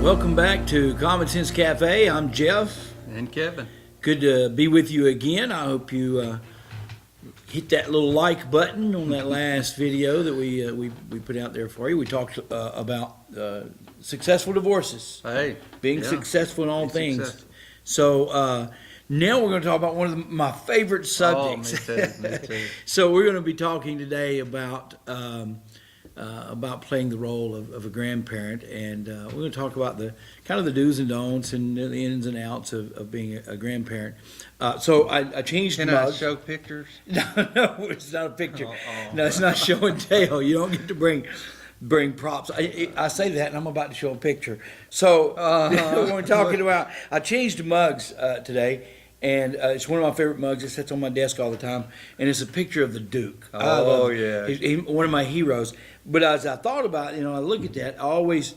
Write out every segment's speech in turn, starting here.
Welcome back to Common Sense Cafe. I'm Jeff. And Kevin. Good to be with you again. I hope you hit that little like button on that last video that we put out there for you. We talked about successful divorces, being successful in all things. Successful. So now we're going to talk about one of my favorite subjects. Oh, me too. So we're going to be talking today about playing the role of a grandparent, and we're going to talk about the kind of the do's and don'ts and the ins and outs of being a grandparent. So I changed Can mugs. I show pictures? No, it's not a picture. No, it's not show and tell. You don't get to bring props. I say that, and I'm about to show a picture. So we're talking about. I changed mugs today. And it's one of my favorite mugs. It sits on my desk all the time, and it's a picture of the Duke. Oh, yeah. He's one of my heroes. But as I thought about it, I look at that, I always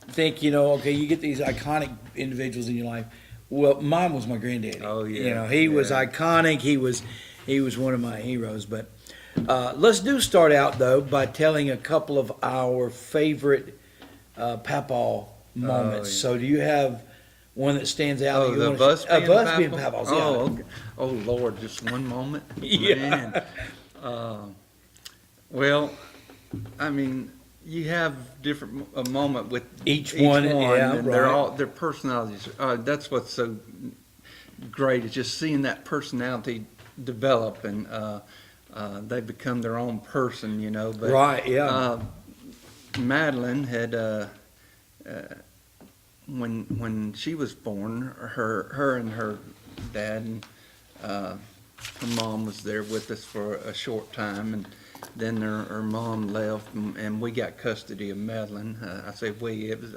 think, okay, you get these iconic individuals in your life. Well, mine was my granddaddy. Oh, yeah. He was iconic. He was one of my heroes. But let's start out, though, by telling a couple of our favorite Papaw moments. Yeah. So do you have one that stands out? Oh, that the bus being Papaws. Oh, Yeah. okay. Oh, Lord, just one moment. Yeah. Man. Well, I mean, you have different a moment with Each one, yeah, and right. their personalities. That's what's so great is just seeing that personality develop, and they become their own person, But, Right, yeah. Madeline had when she was born, her and her dad and her mom was there with us for a short time, and then her mom left, and we got custody of Madeline. I say we. It was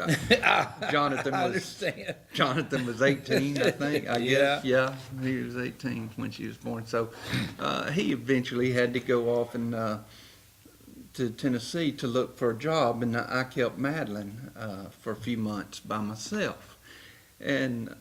Jonathan. Jonathan was 18, I think. I guess. Yeah, he was 18 when she was born. So he eventually had to go off and to Tennessee to look for a job, and I kept Madeline for a few months by myself, and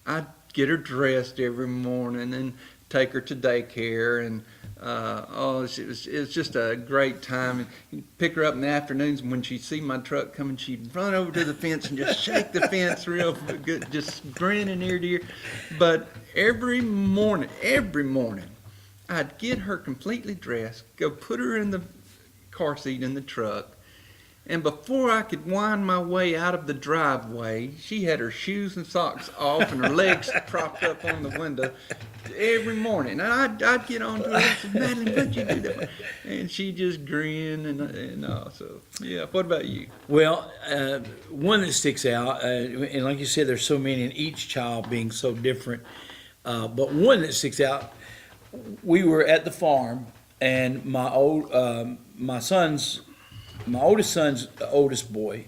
I'd get her dressed every morning and take her to daycare, and it was just a great time. And pick her up in the afternoons, and when she'd see my truck coming, she'd run over to the fence and just shake the fence real good, just grinning ear to ear. But every morning, I'd get her completely dressed, go put her in the car seat in the truck, and before I could wind my way out of the driveway, she had her shoes and socks off and her legs propped up on the window every morning. And I'd get on to her and say, Madeline, what'd you do that? And she'd just grin and all. So, yeah. What about you? Well, one that sticks out, and like you said, there's so many, and each child being so different. But one that sticks out, we were at the farm, and my oldest son's oldest boy,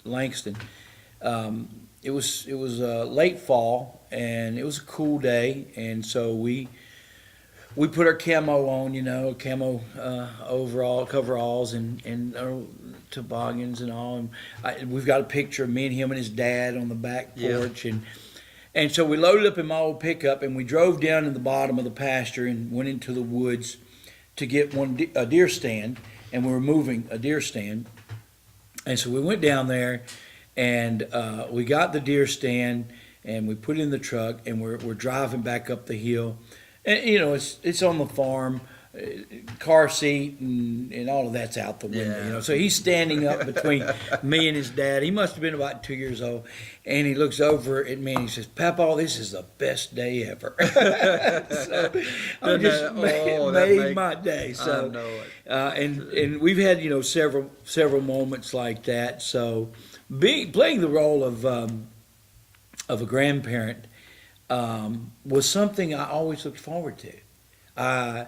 Langston. It was late fall, and it was a cool day, and so we put our camo on, camo coveralls and toboggans and all. And we've got a picture of me and him and his dad on the back porch, and so we loaded up in my old pickup, and we drove down to the bottom of the pasture and went into the woods to get a deer stand, and we were moving a deer stand. And so we went down there, and we got the deer stand, and we put it in the truck, and we're driving back up the hill. And, it's on the farm, car seat, and all of that's out the window, So he's standing up between me and his dad. He must have been about 2 years old, and he looks over at me and he says, Papa, this is the best day ever. So I just made my day. So, I know it. And we've had, several moments like that. So playing the role of a grandparent was something I always looked forward to. I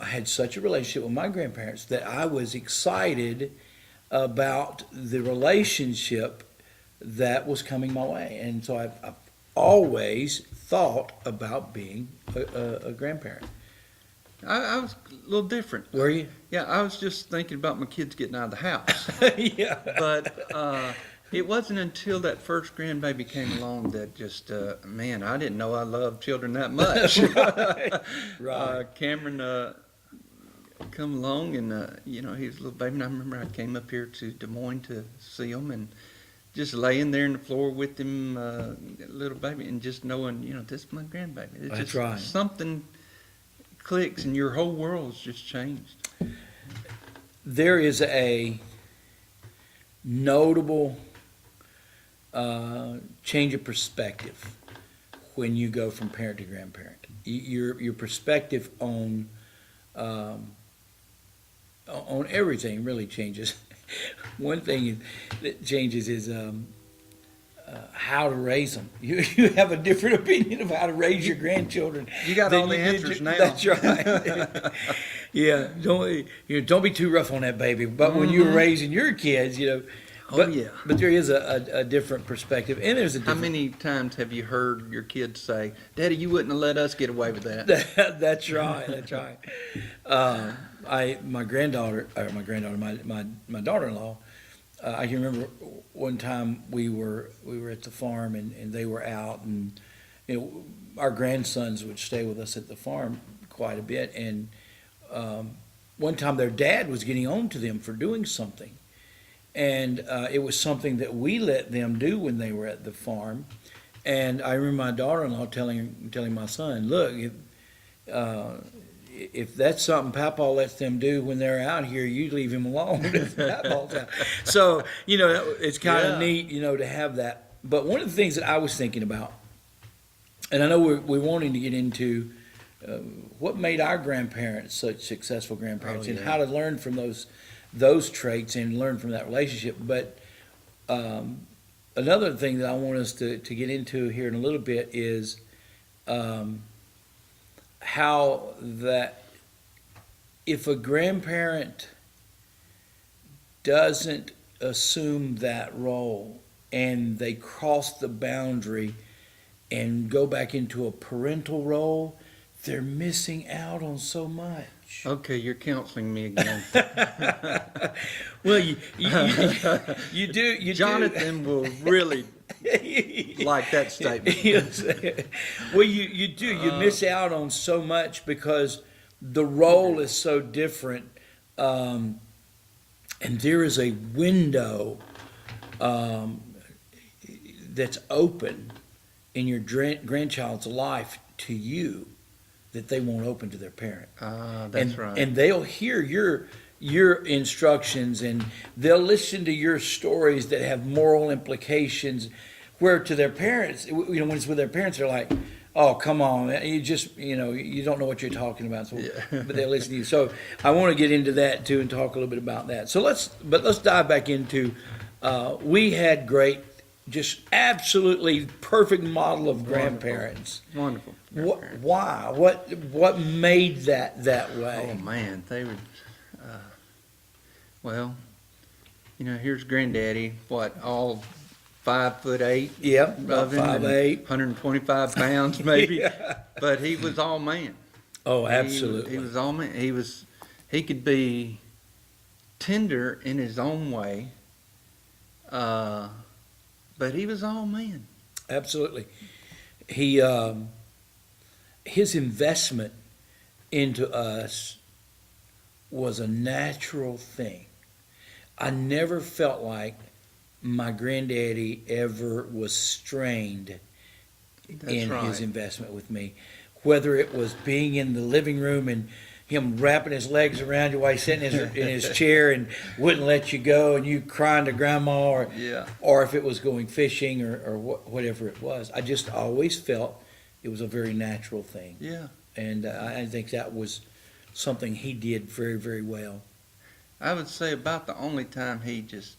had such a relationship with my grandparents that I was excited about the relationship that was coming my way. And so I've always thought about being a grandparent. I was a little different. Were you? Yeah, I was just thinking about my kids getting out of the house. Yeah. But it wasn't until that first grandbaby came along that just, I didn't know I loved children that much. Right. Cameron come along, and you know, he was a little baby. And I remember I came up here to Des Moines to see him, and just laying there on the floor with him, little baby, and just knowing, you know, this is my grandbaby. It's That's just right. something clicks, and your whole world's just changed. There is a notable change of perspective when you go from parent to grandparent. Your perspective on everything really changes. One thing that changes is how to raise them. You have a different opinion of how to raise your grandchildren. You got than all the you did answers your- now. That's right. Yeah, don't be too rough on that baby. But when you were raising your kids, you know. Oh, But, yeah. But there is a different perspective, and there's a How different. many times have you heard your kids say, "Daddy, you wouldn't have let us get away with that"? That's right. That's right. My daughter-in-law. I can remember one time we were at the farm and they were out, and you know, our grandsons would stay with us at the farm quite a bit, and one time their dad was getting on to them for doing something, and it was something that we let them do when they were at the farm. And I remember my daughter-in-law telling my son, look, if that's something Papa lets them do when they're out here, you leave him alone. Papa's out. So, you know, it's kind of Yeah. neat, you know, to have that. But one of the things that I was thinking about, and I know we're wanting to get into what made our grandparents such successful grandparents, Oh, and yeah. how to learn from those traits and learn from that relationship. But another thing that I want us to get into here in a little bit is how that if a grandparent doesn't assume that role and they cross the boundary and go back into a parental role, they're missing out on so much. Okay, you're counseling me again. Well, you do. Jonathan will really like that statement. Yes. Well, you do. You miss out on so much because the role is so different, and there is a window that's open in your grandchild's life to you that they won't open to their parent. That's right. And they'll hear your instructions, and they'll listen to your stories that have moral implications, where to their parents, you know, when it's with their parents, they're like, oh, come on, you just, you know, you don't know what you're talking about. So, but they'll listen to you. So I want to get into that too and talk a little bit about that. So let's dive back into, we had great, just absolutely perfect model of grandparents. Wonderful. Why? What made that Oh way? man, they would. Well, you know, here's Granddaddy. What, all 5'8"? Yep, about of him, and 5'8". 125 pounds maybe. Yeah. But he was all man. Oh, He absolutely. was all man. He could be tender in his own way, but he was all man. Absolutely. He his investment into us was a natural thing. I never felt like my granddaddy ever was strained That's in right. his investment with me. Whether it was being in the living room and him wrapping his legs around you while he's sitting in his chair and wouldn't let you go, and you crying to grandma, Yeah. or if it was going fishing or whatever it was. I just always felt it was a very natural thing. Yeah. And I think that was something he did very, very well. I would say about the only time he just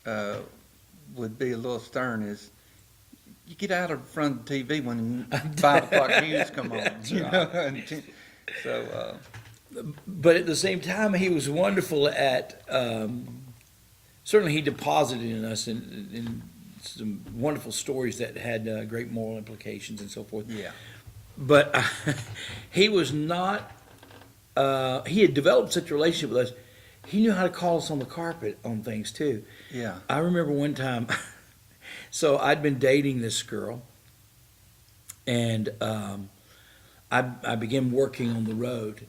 would be a little stern is you get out of front of the TV when 5 o'clock news come on. That's You right. know? And so, But at the same time, he was wonderful at, certainly he deposited in us in some wonderful stories that had great moral implications and so forth. yeah. But he was not, he had developed such a relationship with us. He knew how to call us on the carpet on things too. Yeah. I remember one time, so I'd been dating this girl, and I began working on the road,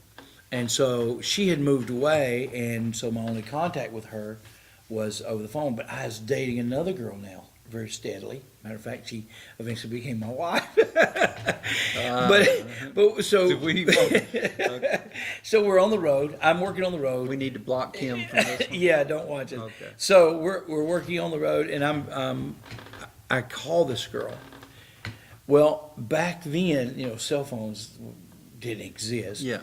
And so she had moved away, and so my only contact with her was over the phone. But I was dating another girl now, very steadily. Matter of fact, she eventually became my wife. but so So we, okay. so we're on the road. I'm working on the road. We need to block Kim from this one. Yeah, don't watch it. Okay. So we're working on the road, and I call this girl. Well, back then, cell phones didn't exist. Yeah.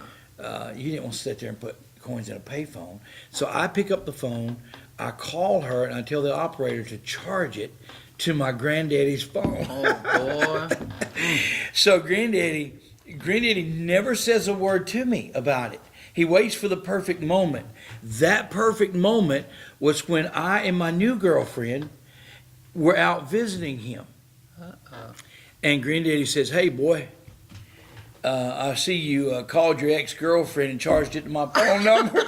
You didn't want to sit there and put coins in a payphone. So I pick up the phone, I call her, and I tell the operator to charge it to my granddaddy's phone. Oh, boy. So granddaddy never says a word to me about it. He waits for the perfect moment. That perfect moment was when I and my new girlfriend were out visiting him. And granddaddy says, "Hey, boy, I see you called your ex-girlfriend and charged it to my phone number."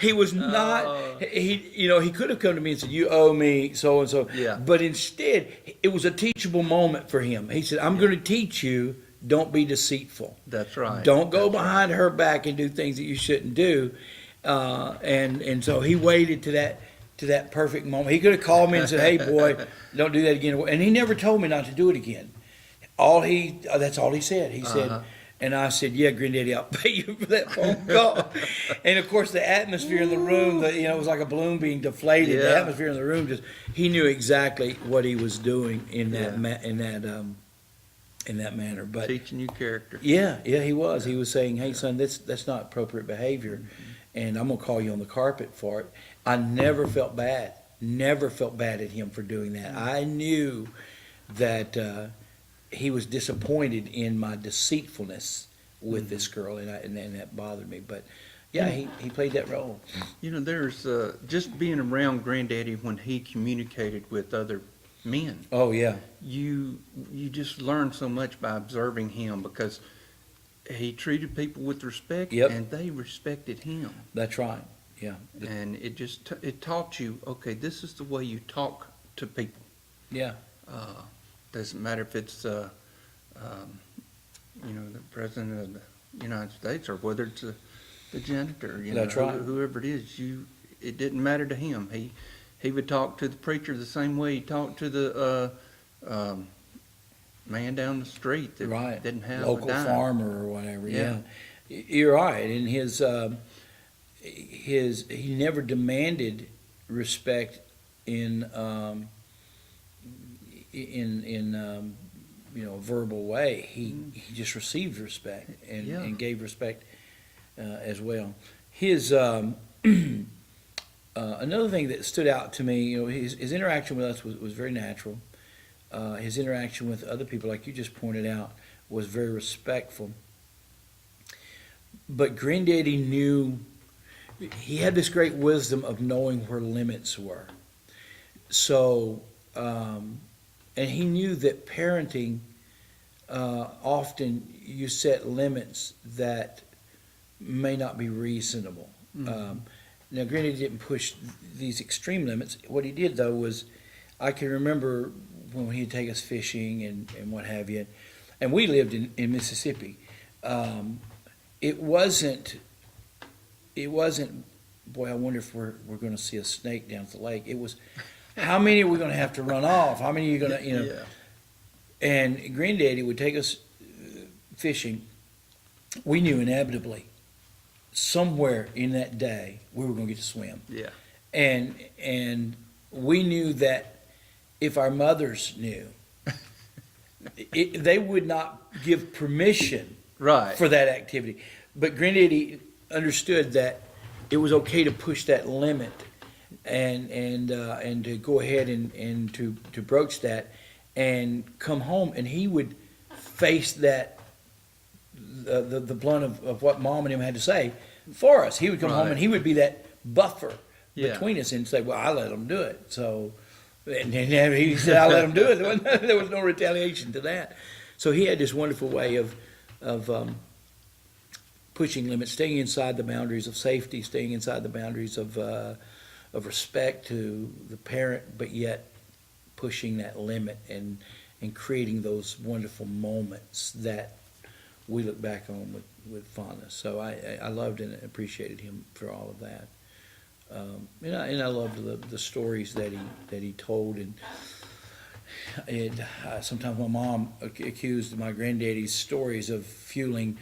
He was not, he could have come to me and said, "You owe me so and so." Yeah. But instead, it was a teachable moment for him. He said, "I'm going to teach you, don't be deceitful. That's right. Don't go behind her back and do things that you shouldn't do." And so he waited to that perfect moment. He could have called me and said, "Hey, boy, don't do that again." And he never told me not to do it again. That's all he said. He said, and I said, "Yeah, Granddaddy, I'll pay you for that phone call." And of course, the atmosphere in the room, it was like a balloon being deflated. The Yeah. atmosphere in the room he knew exactly what he was doing in that manner. But Teaching you character. yeah, he was. He was saying, "Hey, son, that's not appropriate behavior, and I'm gonna call you on the carpet for it." I never felt bad. Never felt bad at him for doing that. I knew that he was disappointed in my deceitfulness with this girl, and that bothered me. But yeah, he played that role. There's just being around Granddaddy when he communicated with other men. Oh yeah, You just learn so much by observing him because he treated people with respect, Yep. and they respected him. that's right. Yeah, And it taught you, okay, this is the way you talk to people. yeah, Doesn't matter if it's the president of the United States or whether it's the janitor. That's right. Whoever it is, it didn't matter to him. He would talk to the preacher the same way he talked to the man down the street that right. didn't have Local a dime. farmer or whatever. Yeah. Yeah, you're right. And he never demanded respect in a verbal way. He just received respect and gave respect as well. His another thing that stood out to me, his interaction with us was very natural. His interaction with other people, like you just pointed out, was very respectful. But Granddaddy knew, he had this great wisdom of knowing where limits were. So, and he knew that parenting, often you set limits that may not be reasonable. Now, Granddaddy didn't push these extreme limits. What he did, though, was I can remember when he'd take us fishing and what have you, and we lived in Mississippi. It wasn't, boy, I wonder if we're going to see a snake down at the lake. It was, how many are we going to have to run off? How many are you going to, Yeah. And Granddaddy would take us fishing. We knew inevitably, somewhere in that day, we were going to get to swim. Yeah. And we knew that if our mothers knew, they would not give permission Right. for that activity. But Granddaddy understood that it was okay to push that limit and to go ahead and to broach that and come home, and he would face that the blunt of what Mom and him had to say for us. He would come home Right. and he would be that buffer Yeah. between us and say, "Well, I let them do it." So, and he said, "I let them do it." There was no retaliation to that. So he had this wonderful way of pushing limits, staying inside the boundaries of safety, staying inside the boundaries of respect to the parent, but yet pushing that limit and creating those wonderful moments that we look back on with fondness. So I loved and appreciated him for all of that. And I loved the stories that he told. And sometimes my mom accused my granddaddy's stories of fueling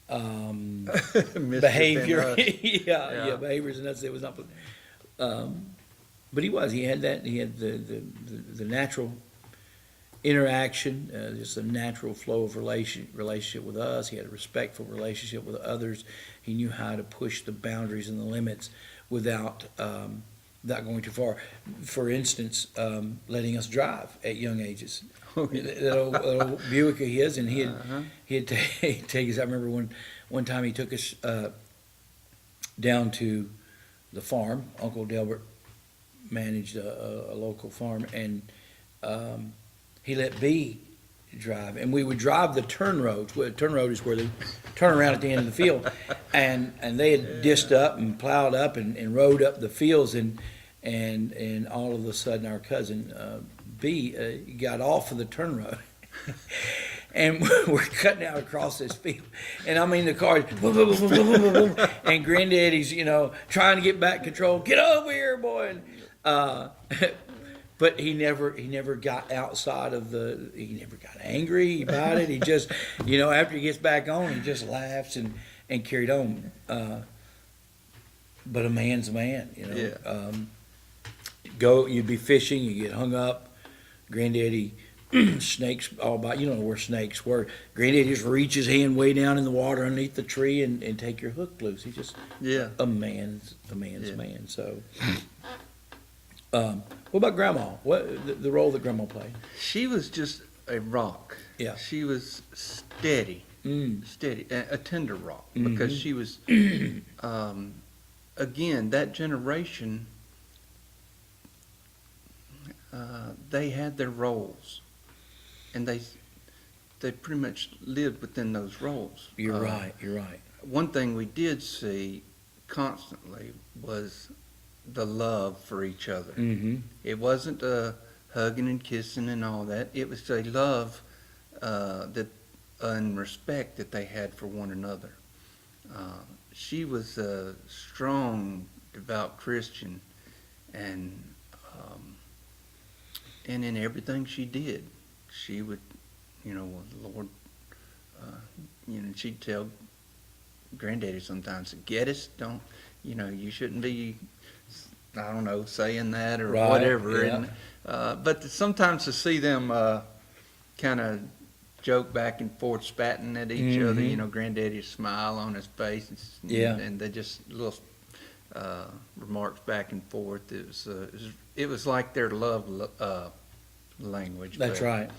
Mischief behavior. in us. Yeah, behaviors, and that's it was not. But he had that. He had the natural interaction, just a natural flow of relationship with us. He had a respectful relationship with others. He knew how to push the boundaries and the limits without going too far. For instance, letting us drive at young ages. That old Buick of his, and he'd take us. I remember one time he took us down to the farm. Uncle Delbert managed a local farm, and he let B drive, and we would drive the turn roads. Well, the turn road is where they turn around at the end of the field, and they had dished up and plowed up and rode up the fields, and all of a sudden our cousin B got off of the turn road. And we're cutting out across this field, and I mean the car, boom, boom, boom, boom, boom, boom, boom, and Granddaddy's, trying to get back control. Get over here, boy! But he never got outside of he never got angry about it. He just, after he gets back on, he just laughs and carried on. But a man's a man, Yeah. You'd be fishing, you get hung up. Granddaddy, snakes all about, you don't know where snakes were. Granddaddy just reach his hand way down in the water underneath the tree and take your hook loose. He's just a man's man. So, what about Grandma? What the role that Grandma played? She was just a rock. Yeah. She was steady, steady, a tender rock, because she was, again, that generation. They had their roles, and they pretty much lived within those roles. You're right. One thing we did see constantly was the love for each other. Mm-hmm. It wasn't hugging and kissing and all that. It was a love and respect that they had for one another. She was a strong, devout Christian, and in everything she did, she would, Lord, she'd tell Granddaddy sometimes, "Geddes, don't, you shouldn't be, I don't know, saying that or whatever." Yeah. And but sometimes to see them kind of joke back and forth, spatting at each other, Granddaddy's smile on his face, and they just little remarks back and forth. It was like their love language. That's right.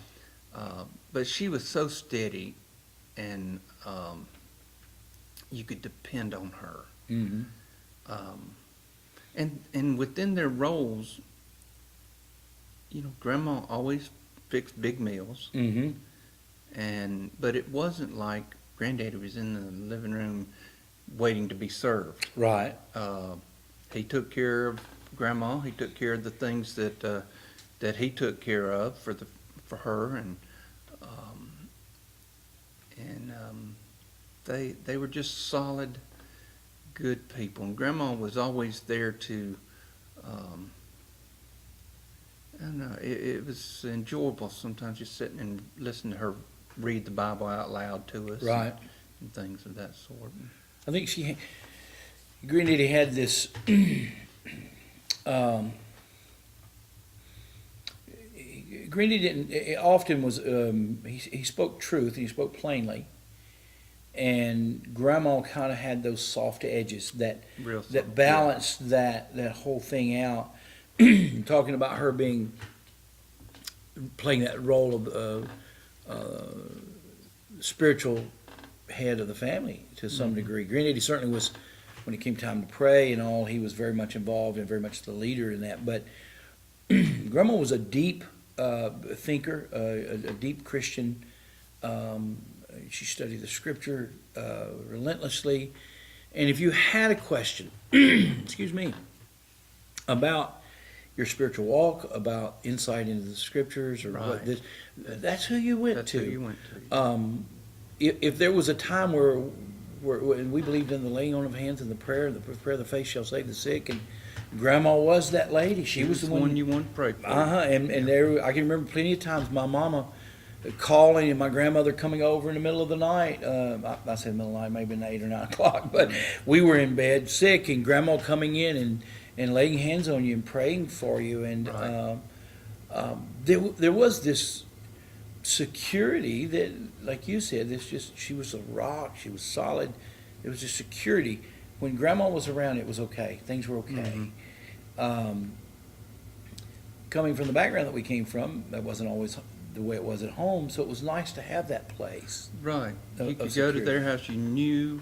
But she was so steady, and you could depend on her. Mm-hmm. And within their roles, Grandma always fixed big meals. Mm-hmm. But it wasn't like Granddaddy was in the living room waiting to be served. Right. He took care of Grandma. He took care of the things that he took care of for her, and they were just solid, good people. And Grandma was always there to. I don't know. It was enjoyable sometimes just sitting and listening to her read the Bible out loud to us, Right. and things of that sort. I think Granddaddy had this. Granddaddy often was. He spoke truth and he spoke plainly, and Grandma kind of had those soft edges that Real soft, that balanced that whole thing out. Talking about her playing that role of spiritual head of the family to some degree. Granddaddy certainly was, when it came time to pray and all, he was very much involved and very much the leader in that. But Grandma was a deep thinker, a deep Christian. She studied the scripture relentlessly. And if you had a question, excuse me, about your spiritual walk, about insight into the scriptures, or what this, that's who you went That's to. who you went to. If there was a time where and we believed in the laying on of hands and the prayer of the faith shall save the sick. And Grandma was that lady. She was the one. you want to pray for. And there, I can remember plenty of times my mama calling and my grandmother coming over in the middle of the night. I said middle of the night, maybe 8 or 9 o'clock, but we were in bed sick, and Grandma coming in and laying hands on you and praying for you. And Right. there was this security that, like you said, she was a rock. She was solid. There was just security. When Grandma was around, it was okay. Things were okay. Coming from the background that we came from, that wasn't always the way it was at home, so it was nice to have that place. Right. Of- You of could go to security. their house, you knew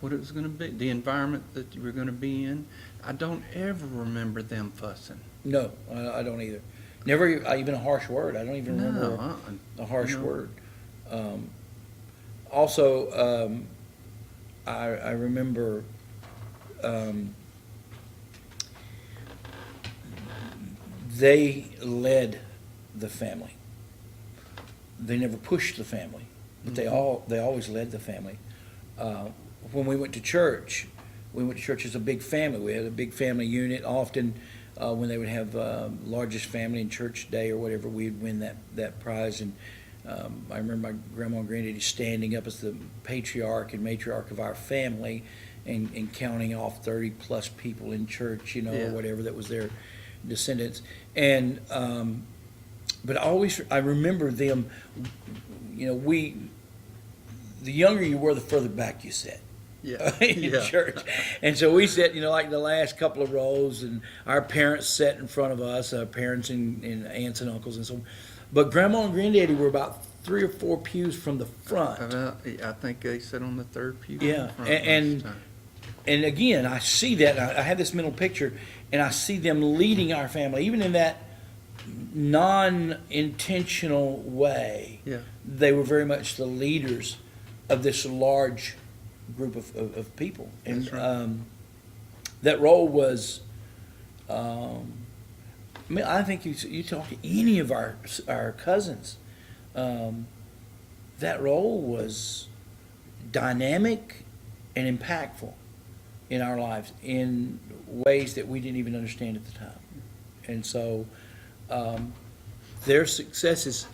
what it was going to be, the environment that you were going to be in. I don't ever remember them fussing. No, I don't either. Never even a harsh word. I don't even remember No, a harsh no. word. Also, I remember they led the family. They never pushed the family, but they always led the family. When we went to church as a big family. We had a big family unit. Often, when they would have largest family in church day or whatever, we'd win that prize. And I remember my grandma and granddaddy standing up as the patriarch and matriarch of our family, and counting off 30 plus people in church, Yeah. or whatever that was their descendants. And but I remember them. The younger you were, the further back you sat. Yeah. In Yeah. church. And so we sat, like the last couple of rows, and our parents sat in front of us, our parents and aunts and uncles and so on. But Grandma and Granddaddy were about 3 or 4 pews from the front. I think they sat on the third pew. Yeah, front and- most time. And again, I see that, I have this mental picture, and I see them leading our family, even in that non-intentional way. Yeah. They were very much the leaders of this large group of people. And That's right. that role was, I think you talk to any of our cousins, that role was dynamic and impactful in our lives in ways that we didn't even understand at the time. And so their successes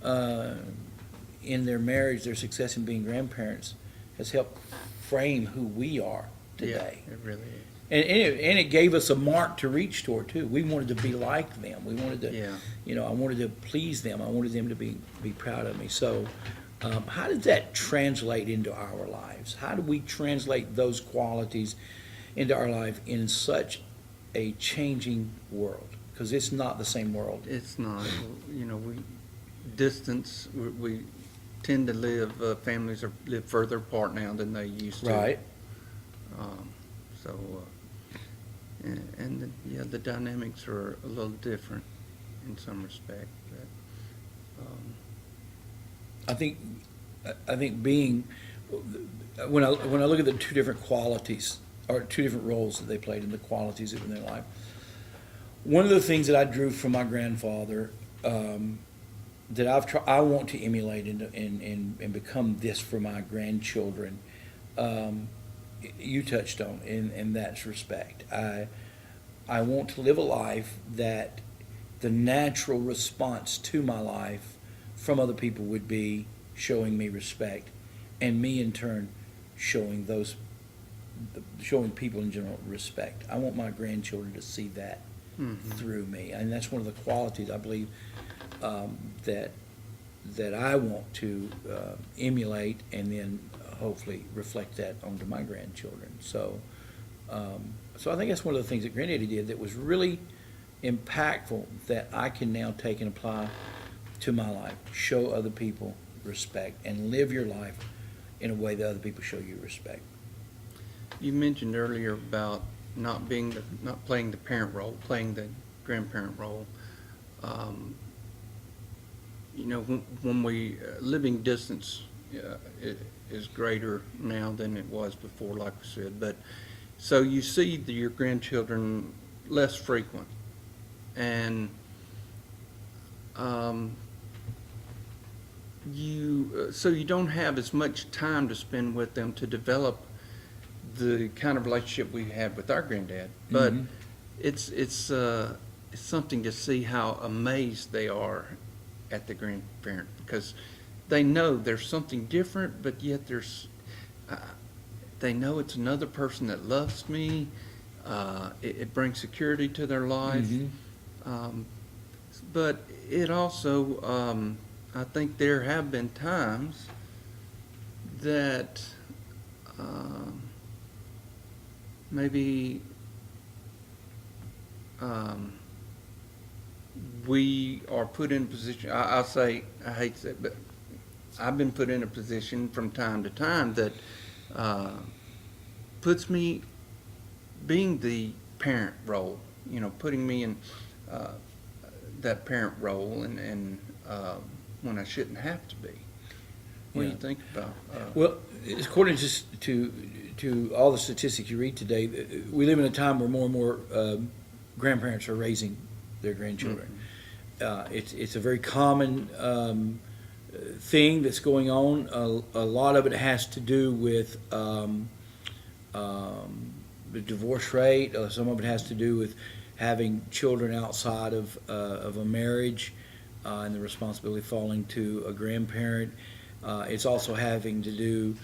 in their marriage, their success in being grandparents, has helped frame who we are today. Yeah, it really is. And it gave us a mark to reach toward too. We wanted to be like them. We wanted to, Yeah. I wanted to please them. I wanted them to be proud of me. So, how did that translate into our lives? How do we translate those qualities into our life in such a changing world? Because it's not the same world. It's not, we tend to live, families live further apart now than they used to. Right. So, the dynamics are a little different in some respect. But, I think being, when I look at the two different qualities, or two different roles that they played in the qualities in their life, one of the things that I drew from my grandfather, that I want to emulate and become this for my grandchildren, you touched on in that respect. I want to live a life that the natural response to my life from other people would be showing me respect, and me in turn showing people in general respect. I want my grandchildren to see that through me, and that's one of the qualities I believe that I want to emulate, and then hopefully reflect that onto my grandchildren. So I think that's one of the things that Granddaddy did that was really impactful, that I can now take and apply to my life. Show other people respect and live your life in a way that other people show you respect. you mentioned earlier about not playing the parent role, playing the grandparent role. When we living distance is greater now than it was before, like we said. But so you see your grandchildren less frequent, and so you don't have as much time to spend with them to develop the kind of relationship we had with our granddad. But Mhm. it's something to see how amazed they are at the grandparent, because they know there's something different, but yet uh, they know it's another person that loves me. It brings security to their life. Mhm. Um, but it also, I think there have been times that maybe we are put in a position, I'll say, I hate to say it, but I've been put in a position from time to time that puts me being the parent role, putting me in that parent role, and when I shouldn't have to be. What do Yeah. you think about? Well, according to all the statistics you read today, we live in a time where more and more grandparents are raising their grandchildren. It's a very common thing that's going on. A lot of it has to do with the divorce rate. Some of it has to do with having children outside of a marriage, and the responsibility falling to a grandparent. It's also having to do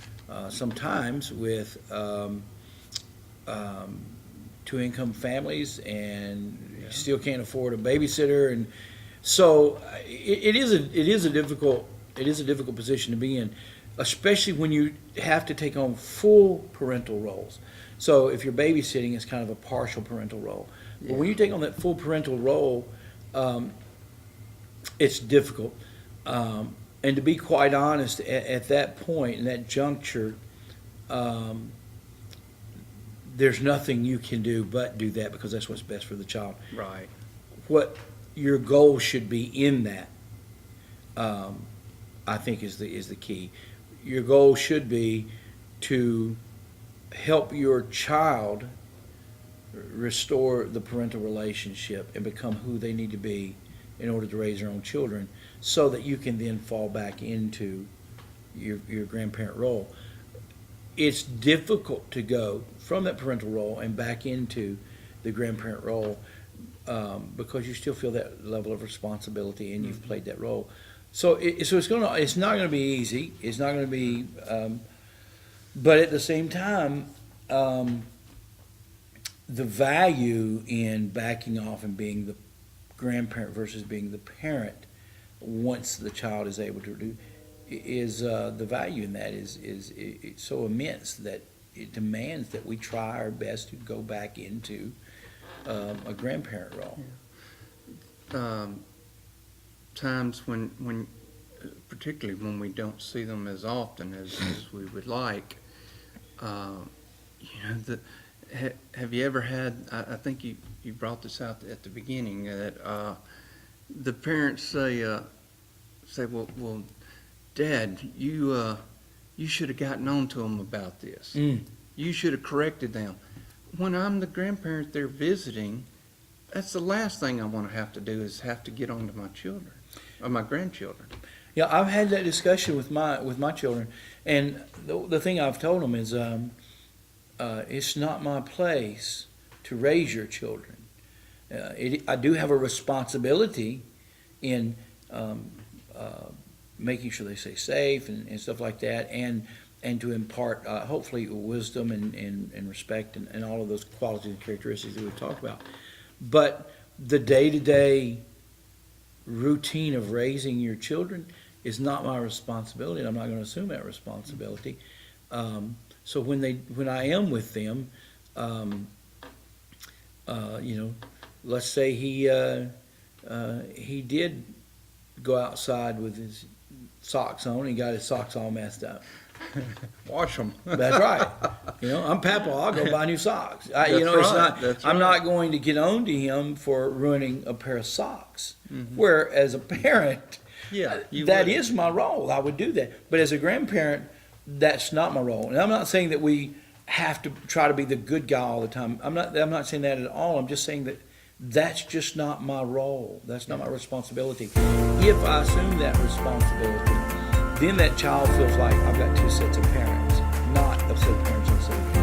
sometimes with two-income families, and you still can't afford a babysitter, and so it is a difficult position to be in, especially when you have to take on full parental roles. So if you're babysitting, it's kind of a partial parental role. But when you take on that full parental role, it's difficult. And to be quite honest, at that point, in that juncture, there's nothing you can do but do that, because that's what's best for the child. Right. What your goal should be in that, I think, is the key. Your goal should be to help your child restore the parental relationship and become who they need to be in order to raise their own children, so that you can then fall back into your grandparent role. It's difficult to go from that parental role and back into the grandparent role, because you still feel that level of responsibility and you've played that role. So it's not going to be easy. It's not going to be, but at the same time, the value in backing off and being the grandparent versus being the parent, once the child is able to do, is the value in that is it's so immense that it demands that we try our best to go back into a grandparent role. Times when particularly when we don't see them as often as we would like, have you ever had, I think you brought this out at the beginning, that the parents say, well, Dad, you should have gotten on to them about this. You should have corrected them. When I'm the grandparent they're visiting, that's the last thing I want to have to do, is have to get on to my children or my grandchildren. Yeah, I've had that discussion with my children, and the thing I've told them is, it's not my place to raise your children. I do have a responsibility in making sure they stay safe and stuff like that, and to impart hopefully wisdom and respect and all of those qualities and characteristics that we've talked about. But the day-to-day routine of raising your children is not my responsibility, and I'm not going to assume that responsibility. So when I am with them, let's say he did go outside with his socks on, and he got his socks all messed up. Wash them. That's right. I'm Papa. I'll go buy new socks. That's I'm right. not going to get on to him for ruining a pair of socks. Where as a parent, that is my role. I would do that. But as a grandparent, that's not my role. And I'm not saying that we have to try to be the good guy all the time. I'm not saying that at all. I'm just saying that that's just not my role. That's not my responsibility. If I assume that responsibility, then that child feels like I've got two sets of parents, not a set of parents and a set of